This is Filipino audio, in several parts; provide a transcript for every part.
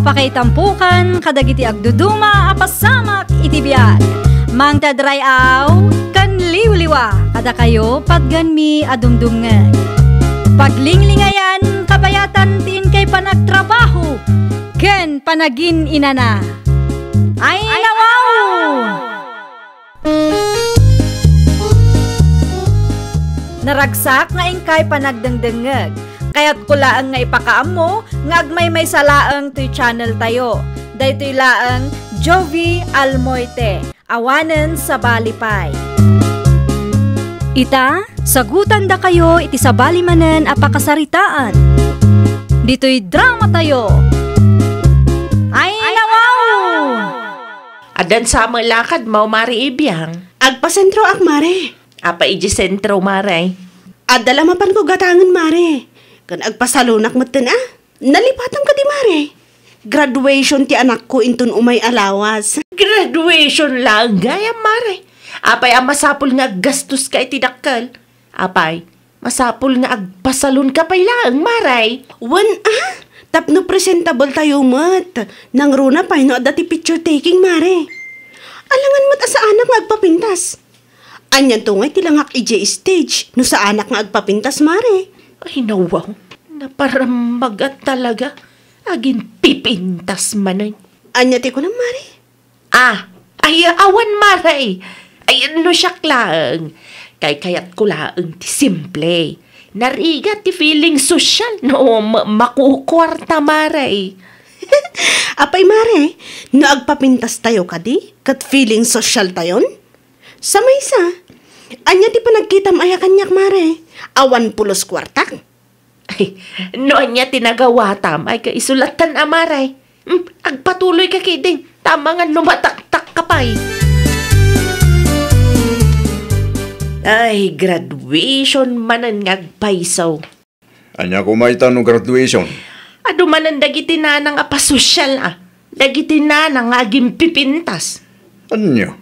Apakaitampukan kadagiti agduduma apasamak iti biag. Mangtadrayaw kan liwliwa kada kayo pagganmi adumdumngeg. Paglinglingayan kabayatan tiin kay panagtrabaho ken panagin inana. Ay nawaw! Naragsak nga ingkay panagdengdengeg. Kaya't kulaang nga ipakaam mo, nga agmay salaang to'y channel tayo. Daytoy laang Jovi Almoite, awanen sa balipay. Ita, sagutan da kayo iti sa balimanen apakasaritaan. Dito'y drama tayo. Ay nawaw! Adan sa malakad mo, Mari Ibiyang. Agpasentro ak, Mare. Apa iji sentro, Mare? Adalamapan ko gatangan, Mare. Kan agpasalunak matan nalipatan ka di, Mare. Graduation ti anak ko intun umay alawas. Graduation lang, gaya, Mare. Apay ang masapul nga gastos ka itidakkel. Apay, masapul nga agpasalon ka pay lang, Mare. Tapno presentable tayo, mat. Nang runa pa, no, dati picture taking, Mare. Alangan mat sa anak nga agpapintas. Anyan to ngay tilangak ije stage, no sa anak nga agpapintas, Mare. Ay, nawaw. Naparamagat talaga. Agin pipintas manay. Anya ti ko na, Mare? Ay, awan, Mare. Ay, ano siya lang. Kayat ko lang ti simple. Narigat ti feeling social, no, makukwarta, Mare. Apay, Mare, no agpapintas tayo kadi? Kat feeling social tayon? Sa maysa, anya ti panagkitam aya kanyak, Mare? Awan pulos kwartak? Ay, noon niya tinagawatam ay kaisulatan, Amaray. Agpatuloy ka kiding. Tama nga lumataktak ka pa'y. Ay, graduation manan ngagpaisaw. Anya kumaitan no graduation? Ado manan dagiti na nang apasosyal Dagiti na nang aging pipintas. Anya?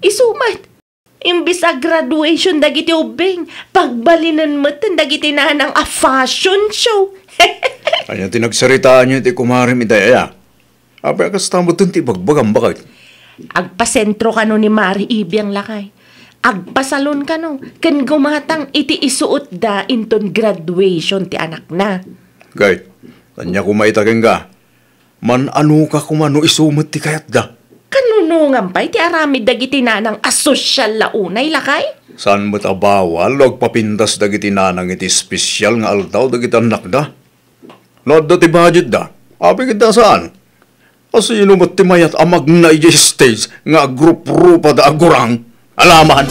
Isumat. Imbis a graduation dagiti ubing, pagbalinan mo tan dagiti na ng a fashion show. Anya tinagsaritaan niyo ti kumarim idaya. Apay akastamo ti bagbagam bakit? Agpasentro ka no ni Mari Ibiyang lakay. Agpasalon ka no, kan gumatang iti isuot da inton graduation ti anak na. Gay, anya kumaitakin ka. Man ano ka kumano isumot ti kayat da. Kanunungan pa, iti aramid dagiti nanang asosyal launay, lakay? Saan mo't abawal, log papintas dagiti nanang iti espesyal nga altaw dagiti anak da? Not da ti budget da, api kita saan? Kasi inumat ti mayat amag na iji stage nga grup-rupa da agurang, alaman.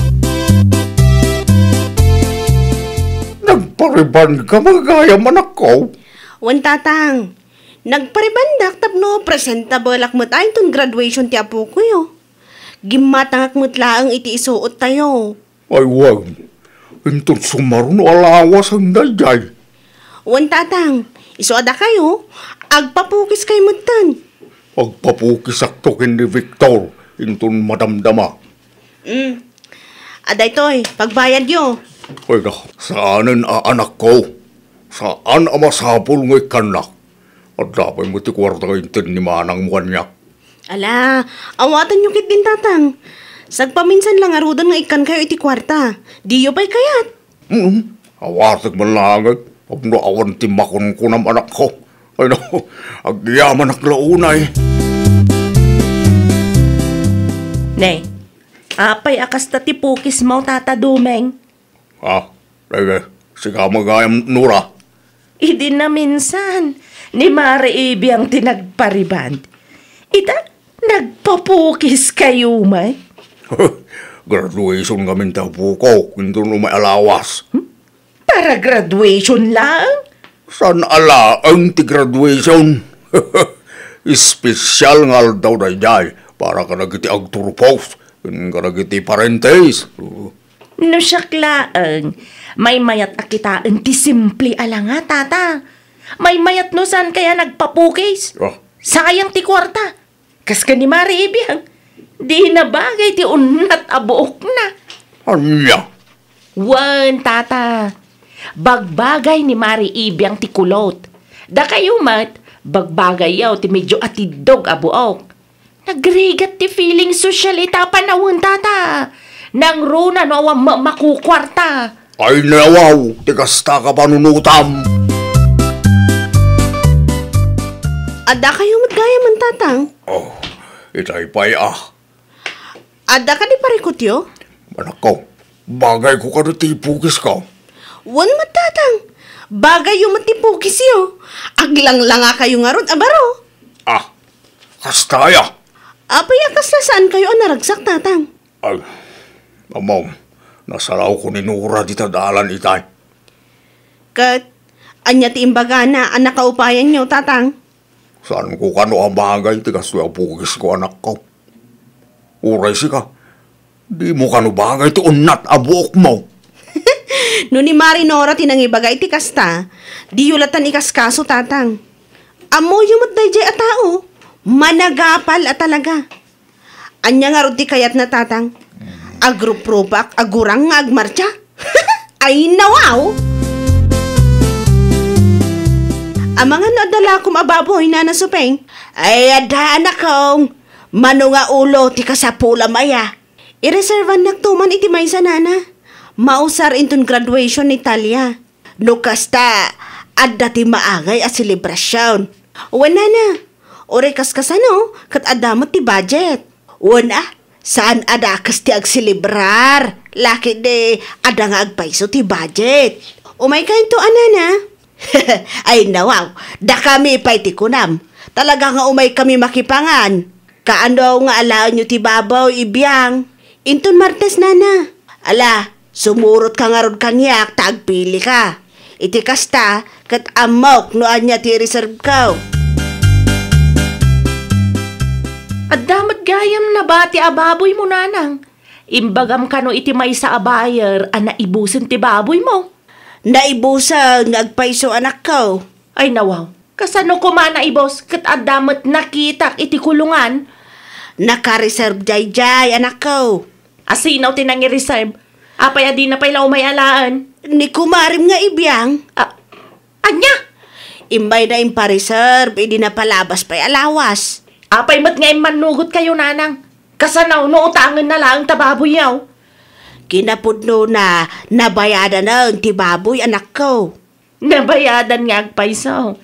Nagpariban ka magaya manak ko. Wan tatang. Nagparibandak tapno presentable akmat ay ton graduation ti apo ko yo. Gimatang akmat laang iti isuot tayo. Ay wag, intong sumaron alawas ang dayay. Wan tatang, isuada kayo, agpapukis kay mutan. Agpapukis akto kin ni Victor, intong madamdama. Aday toy, pagbayad yo. Ay na, saanin anak ko? Saan amasapol ngo'y kanak? At dapat mo ti kwarta kayo ni manang mukan niya. Ala, awatan nyo kit din tatang. Sagpaminsan lang arudan nga ikan kayo iti kwarta. Di yo pa'y kayat. Awatag man langag. Pag naawan ti makon ko ng anak ko. Ay no, agyaman ak launay. Nay, apay akas ta ti pukis mo tatadumeng. Siga magayam Nura. Idi na minsan. Ni Mari Ibiyang tinagpariband. Ita, nagpapukis kayo, may? Graduation kami tapo ko, kung may alawas. Para graduation lang? San ala ang ti graduation? Espesyal nga daw na jay, para ka nagiti agturpos, ka nagiti parentes. No siyaklaan, may mayat akitaan ti simple alanga, tata. May mayat no saan kaya nagpapukis? Sayang ti kwarta. Kas ka ni Mari Ibiyang, di na bagay ti unat abuok na. Anya? Wan, tata. Bagbagay ni Mari Ibiyang ti kulot. Da kayo mat, Bagbagay yaw ti medyo atidog abuok. Nagrigat ti feeling social ita panawon tata. Nang runa no awang makukwarta. Ay nawaw, tikasta ka panunutam. Ada kayo magaya man tatang? Oh, itay pay Ada ka di parikutyo? Anak ko, bagay ko ka na tipugis ka. Wan matatang. Bagay yung matipukis yo. Aglang nga kayo nga ron, abaro. Kastaya. Apay akas na saan kayo naragsak tatang? Ay, amaw, nasaraw ko ni Nura di tadalan itay. Kat, anya ti imbaga na anak kaupayan nyo tatang? Saan ko kano ang bagay, tigas yung pugis ko anak ko. Uray si ka, di mo kano bagay ti unat abuok mo. No ni Marinora tinangibagay ti kasta, di yulatan ikaskaso tatang. Amo yumot day jay a tao, managapal at talaga. Anya nga rodi kayat na tatang, agrupropak agurang nga agmarcha. Ay nawaw! Ang mga nadala kong ababoy na nasupeng, ay ada anak kong, mano nga ulo ti kasapula maya. Ireservan nagtuman iti may sanana. Mausar intun graduation ni Talia. No kasta, adda ti maagay a selebrasyon. Wana na, ore kaskasano, kat adamot ti budget. Wana, saan ada kas ti agselebrar? Laki de, ada nga agpaiso ti budget. Umay kain to anana. Ay nawaw, da kami pa'y ti kunam. Talaga nga umay kami makipangan. Kaano nga alaan nyo ti babaw ibiyang. Intun Martes nana. Ala, sumurot ka nga ron kanyak, tagpili ka. Iti kasta, kat amok no anya ti reserve ka. At damat gayam na ba ti ababoy mo nanang? Imbagam ka no iti may sa abayer, ana ibusin ti baboy mo. Naibusang agpaiso anak ko. Ay nawaw, kasano ko man naibos, kat adamat nakitak iti kulungan? Naka-reserve jay anak ko. Asinaw tinangi-reserve, apay adi na pa'y may alaan. Ni kumarim nga ibiyang. Anya? Imbay na impa-reserve, hindi na palabas pa'y alawas. Apay mat nga manugot kayo nanang. Kasanaw no utangan na lang tababoy yaw. Kinapudno na nabayadan na ang tibaboy anak ko. Nabayadan nga agpaiso.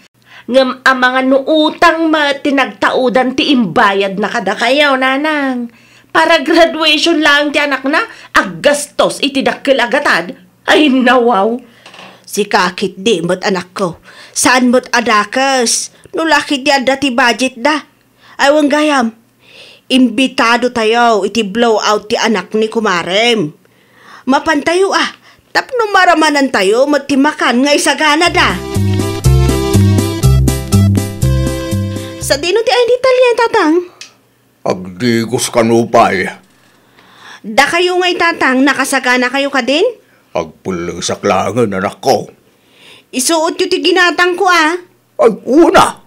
Ngam ang mga nuutang tinagtaudan ti imbayad na kada kayaw nanang. Para graduation lang ti anak na, aggastos iti dakkel agatad. Ay nawaw. Si kakit di mo't anak ko. Saan mo't adakas? Nulakit di ada ti budget da. Aywang gayam. Imbitado tayo iti blowout ti anak ni kumarem. Mapantayo tapno maramanan tayo matimakan nga isagana da. Sa dino ti ay di Talya tatang? Agdigos kanupay. Da kayo ngay tatang, nakasagana kayo ka din? Agpulang saklangan anak ko. Isuot yu ti ginatang ko Ay, una.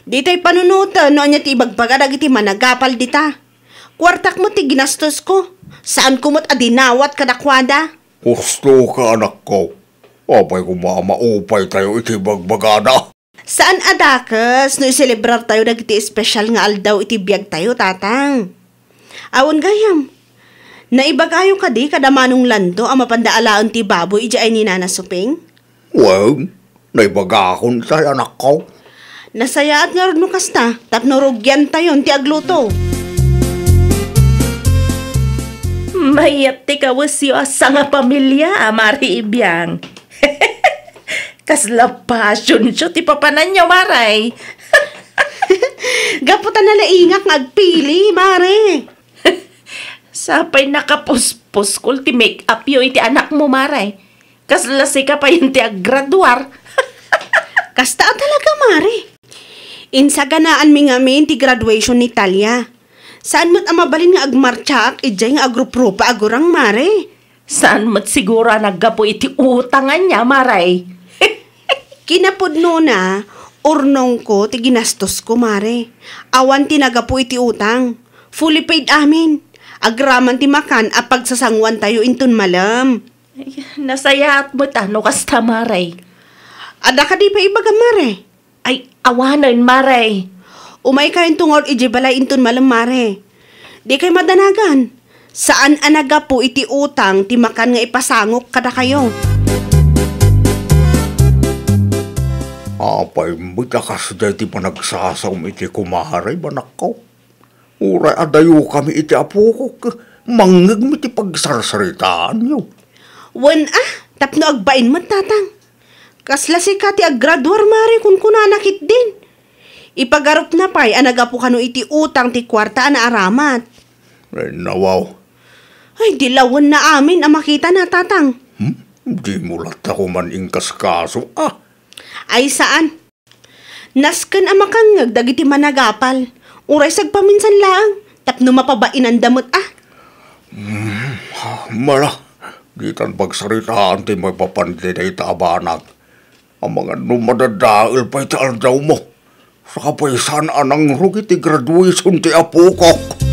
Di tayo panunutan, no anya ti ibagbaga dagiti managapal dita. Kwartak mo ti ginastos ko. Saan kumot adinawat kadakwada? Gusto ka anak ko. Apay maupay tayo iti bagbagada. Saan adakas no iselebrar tayo dagiti espesyal nga aldaw iti biyag tayo tatang? Awon gayam. Naibagayo ka di kada manong lando ang mapandaalaan ti baboy iti ay ni Nana Suping? Well, naibagakon tayo anak ko. Nasayaat nga rin kasta, tapno rugyan tayo ti agluto. Mayat ti kawasyo asa nga pamilya, Mari Ibiyang. Kasla passion siya ti papanan niya, Maray. Gaputan na laingak agpili, Mare. Sapay nakapuspos kul ti make-up yo iti anak mo, Maray. Kasla si ka pa yun ti aggraduar. Kasta talaga, Mare. Insaganaan mi ngamin ti graduation ni Talia. Saan mo't amabalin nga agmarcha ijay nga agrupropa agurang, Mare? Saan mo't siguro naggapo iti utangan niya, Maray? Kinapudno na, urnong ko ti ginastos ko, Mare. Awan ti nagapo iti utang. Fully paid amin. Agraman ti makan a pagsasangwan tayo intun malam. Nasayaat mo tano kasta, Maray. Ada ka di pa ibaga, Mare? Ay, awanan, Mare. Umay kayong tungod iti balay inton malam, Mare. Di kay madanagan. Saan anaga po iti utang ti makan nga ipasangok kada kayo? Apay mo takas da iti panagsasam iti kumaray banakaw. Uray adayo kami iti apukok. Mangag mo iti pagsarsaritaan nyo. Wan tapno agbain mo tatang. Kasla si ka ti aggraduar, Mare, kun kunanakit din. Ipagarup na pa'y anaga po kano iti utang ti kwarta na aramat. Ay, nawaw. Ay, dilawan na amin ang makita na tatang. Di mo lat ako man ingkas kaso. Ay saan? Nasken ang makangag dagiti managapal. Uray sagpaminsan lang. Tapno mapabain ang damot Mala, di tan pagsaritaan ti may papandi na itabanat. Ang mga numadadail pa iti aldaw mo. Sa kapaysan anang rugit ti graduation ti apukok.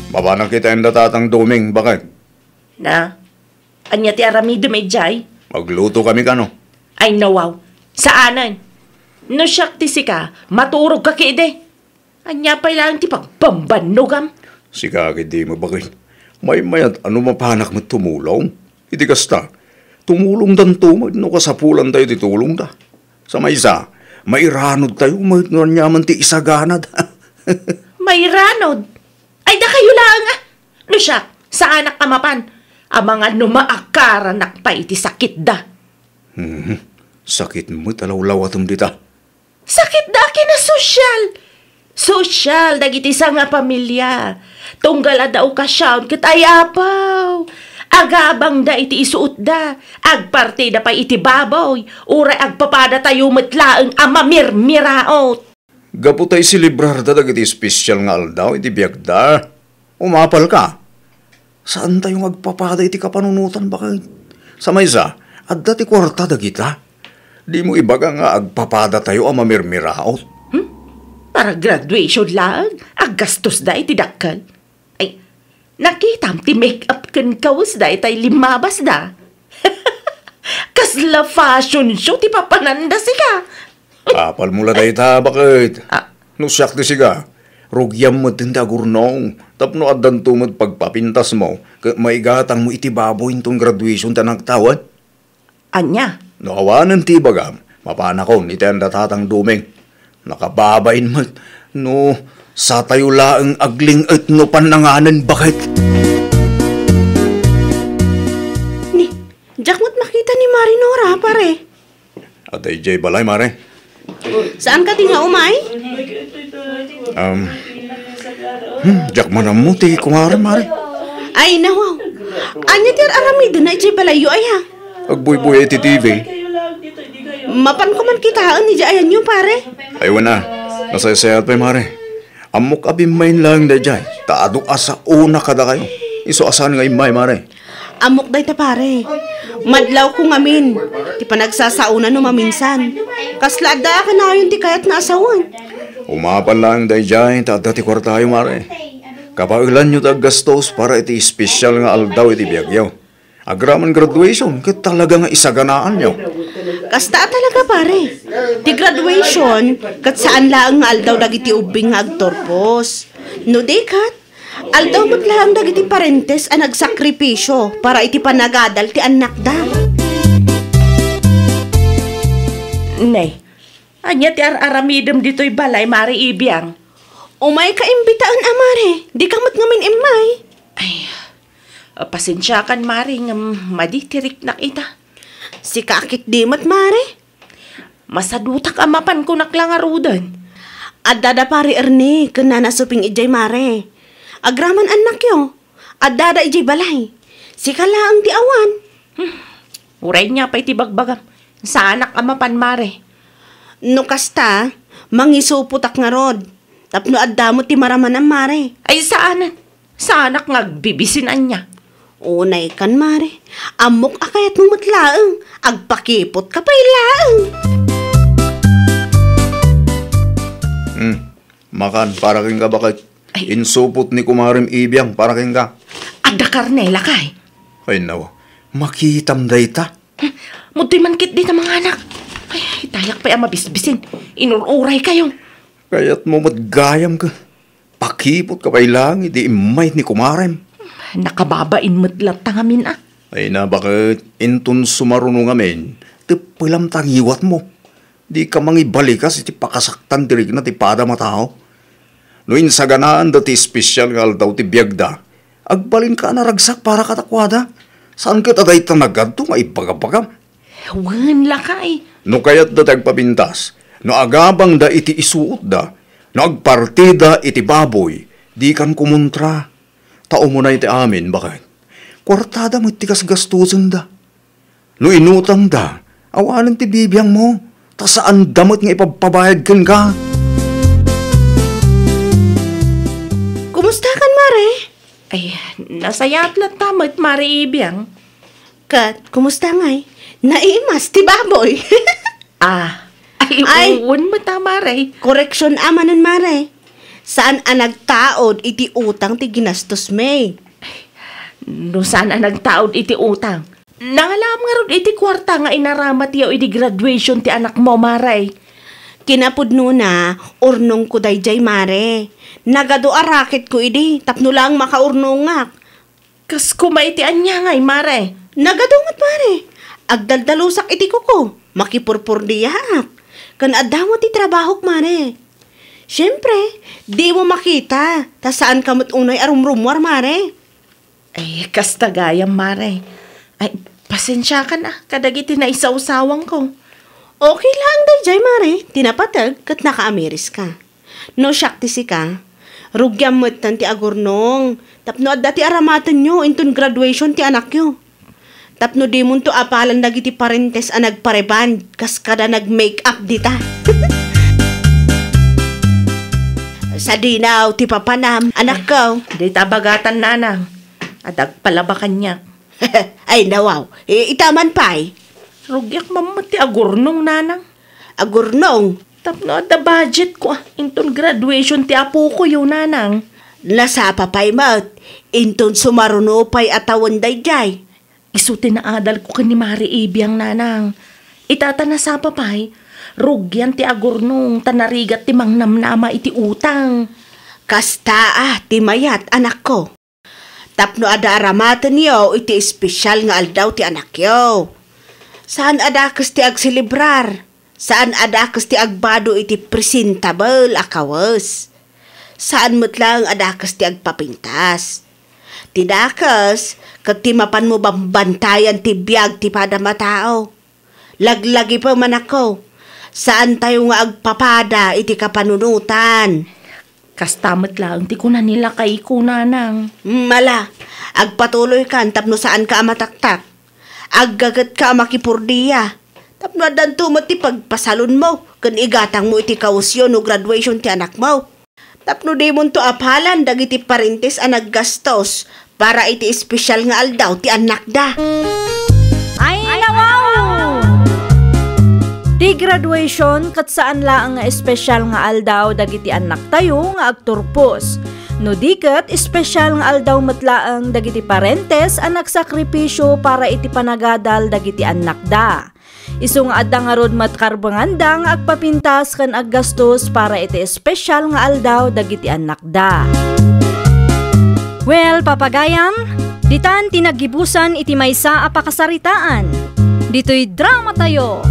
Mabanang kita yung datatang duming, bakit? Na, anya ti aramido may jay? Magluto kami ka, no? Ay, nawaw. Saanan? No siyak ti sika, maturog ka kide. Anya pa lang ti pagbambanogam. Sika, di mo bakit? May-mayat, ano mapanak mo tumulong? Iti kasta, tumulong dan tumad, no kasapulan tayo titulong da. Sa may isa, mairanod tayo, may nyaman ti isaganad. May ranod? Ay, da kayo lang No siya, sa anak kamapan, ang mga numaakara nakpa iti sakit da. Sakit mo talawlaw atom dita. Sakit da kina sosyal. Sosyal, dagiti sa nga pamilya. Tunggal daw ka siya, kat ay apaw. Agabang da iti isuot da. Agparte da pa iti baboy. Uray agpapada tayo matlaang amamirmiraot. Gaputay si librar da dagiti espesyal nga aldaw, iti biyag da. Umapal ka. Saan tayo magpapada iti kapanunutan bakit? Sa maysa, adda ti kwarta da kita. Di mo ibaga nga agpapada tayo amamirmiraot. Para graduation lang, aggastos da iti dakkal. Ay, nakitam ti make-up kan kawas da itay limabas da. Kasla fashion show ti papananda sika. Kapal mula tayo ta, bakit? Nusyak ti siga. Rugyam mo tinda gurnong. Tapno adan tumad pagpapintas mo. Maigatang mo iti baboy itong graduation ta nagtawad. Anya? Nakawanan ti bagam. Mapanakon iti ang datatang duming. Nakababain mo. No, sa tayo laang agling at no pananganan, bakit? Jack, mo't makita ni Marinora, pare. At ay jay balay, mare. Saan ka tinga umay? Jack manamuti, kumare, mare. Ay, nawaw. Anya tir aramid na iti balayo ay ha. Agbuy-buy iti TV. Mapan ko man kitaan ni Jayan nyo, pare. Aywan na. Nasayasayat pa, mare. Amok abimain lang da jay. Taado asa una kada kayo. Iso asan nga imay, mare. Amok day ta, pare. Madlaw ko ngamin. Ti panagsasauna no maminsan. Kaslada ka na yun ti kayat na asawan. Umapan lang da jay. Taada ti kwartayo, mare. Kapailan nyo gastos para iti espesyal nga aldaw iti biyagyaw. Agraman graduation, kat talaga nga isaganaan nyo. Kasta talaga, pare. Ti graduation, kat saan laang nga aldaw dagiti ubing nga agtorpos. No day kat, aldaw matlaang dagiti parentes ang nagsakripisyo para iti panagadal ti anak da. Nay, anya ti aramidem dito'y balay, Mari Ibiang. Umay ka imbitaan, amare. Di kamot ngamin imay. Ay, pasensya kan, Mari, nga maditirik na kita. Si kakit dimot, mare. Masadutak amapan ko naklangarudan. Adada pari Ernie, kena nasuping ijay, mare. Agraman anak yo. Adada ijay balay. Si kalaang di awan. Uray niya pa itibagbagam. Sa anak amapan, Mare. No kasta, mangisuputak nga rod. Tapno adamo ti maraman ang mare. Ay, saanan? Sa anak ngagbibisinaan niya. Unay kan, mare. Amok akayat mong matlaang. Agpakipot ka pa'y laang. Makan, para king ka bakit? Ay. Insupot ni Kumarim Ibiang, para king ka. Ada karnela kay. Ay nawa, makitam day ta. Mutoy man kit di ta mga anak. Itayak pa mabisbisin. Inururay kayo. Kaya't mo matgayam ka. Pakipot ka pa ilang, di imay ni kumarem. Nakababain matlat tangamin Ay na bakit intun sumarunong amin, ti pilam tangiwat mo. Di ka mangibalikas iti pakasaktan dirig na ti pada matao. No insaganaan dati espesyal nga aldaw ti biyagda, agbalin ka na ragsak para katakwada. Saan ka taday tanagad to nga ipagapagam? Wan lakay. No kaya't dati agpabintas, no agabang da iti isuot da, no agpartida iti baboy, di kan kumontra. Tao mo na iti amin, bakit? Kwartada mo iti kasgastusan da. No inutang da, awalan ti bibiyang mo, ta saan damot nga ipagpabayad kan ka. Kumusta kan, Mare? Ay, nasayat lang tamad, Mari Ibiyang. Kat, kumusta ngay? Naimas, ti baboy. Ay, uwan mo ta, Mare. Correction amanan, Mare. Saan ang nagtaod iti utang ti ginastos may? No saan ang nagtaod iti utang? Nangalam nga ron iti kwarta nga inaramat yaw iti graduation ti anak mo, Mare. Kinapudno na, urnong ko dayjay, Mare. Nagado arakit ko idi, tapno lang makaurnongak. Kas kumaitian niya ngay, Mare. Nagadungat, Mare. Agdaldalusak iti ko, makipurpurdiyak. Kan adamo ti trabahok, Mare. Siyempre, di mo makita, ta saan kamot unay arumrumwar, Mare. Ay, kastagayam, Mare. Ay, pasensya ka na, kadagiti na isaw-sawang ko. Okay lang, dayjay, Mare. Tinapatag, kat naka-Ameris ka. No shaktisi ka. Rugyam mo't ti agurnong. Tapno at dati aramatan nyo, intun graduation ti anak nyo. Tapno di mo to apalan dagiti parentes a nagpareban, kas kada nag-make-up dita. Sa dinaw, ti papanam, anak ko. Di tabagatan, nanang. Adag palabakan niya. Ay, nawaw. Itaman pa'y. Rugyak mamati agurnong, nanang. Agurnong. Tapno at the budget ko, intun graduation ti apo ko yun, nanang. Lasa papay mat. Intun sumaruno pa'y atawan dayjay. Isuti na adal ko ni Mari Ibiyang, nanang. Itata na sa papay, rugyan ti agurnong, tanarigat ti mangnamnama iti utang. Kasta ti mayat, anak ko. Tapno ada aramatan yo, iti espesyal nga aldaw ti anak yo. Saan adakas ti agsilibrar? Saan adakas ti agbado iti presentable akawas? Saan mutlang adakas ti agpapintas? Tidakas, kat ti mapan mo bambantayan ti biyag ti pada matao. Laglagi pa man ako. Saan tayo nga agpapada iti kapanunutan? Kastamot lang, ti kuna nila kay kunanang. Mala, agpatuloy ka, tapno saan ka mataktak. Aggagat ka makipurdiya. Tapno adanto mo ti pagpasalon mo, kan igatang mo iti kausyon o graduation ti anak mo. Tapno di mo to apalan, dagiti parintes a naggastos, para iti espesyal nga aldaw ti anak da. Ay, nawaw! Di graduation kat saan laang nga espesyal nga aldaw dagiti anak tayo nga agturpos. No diket espesyal nga aldaw matlaang dagiti parentes ang nagsakripisyo para iti panagadal dagiti anak da. Isu nga adda nga rod matkarbanganda nga agpapintas kan aggastos para iti espesyal nga aldaw dagiti anak da. Well, papagayam, ditan tinagibusan iti maysa a pakasaritaan. Dito'y drama tayo.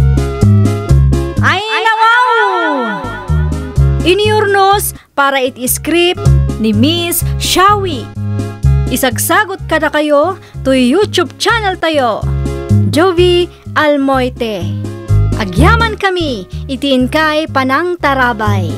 Ay, nawaw! Iniurnos para iti script ni Miss Shawi. Isagsagot kada kayo to YouTube channel tayo, Jovi Almoite. Agyaman kami, itiin kay Panang Tarabay.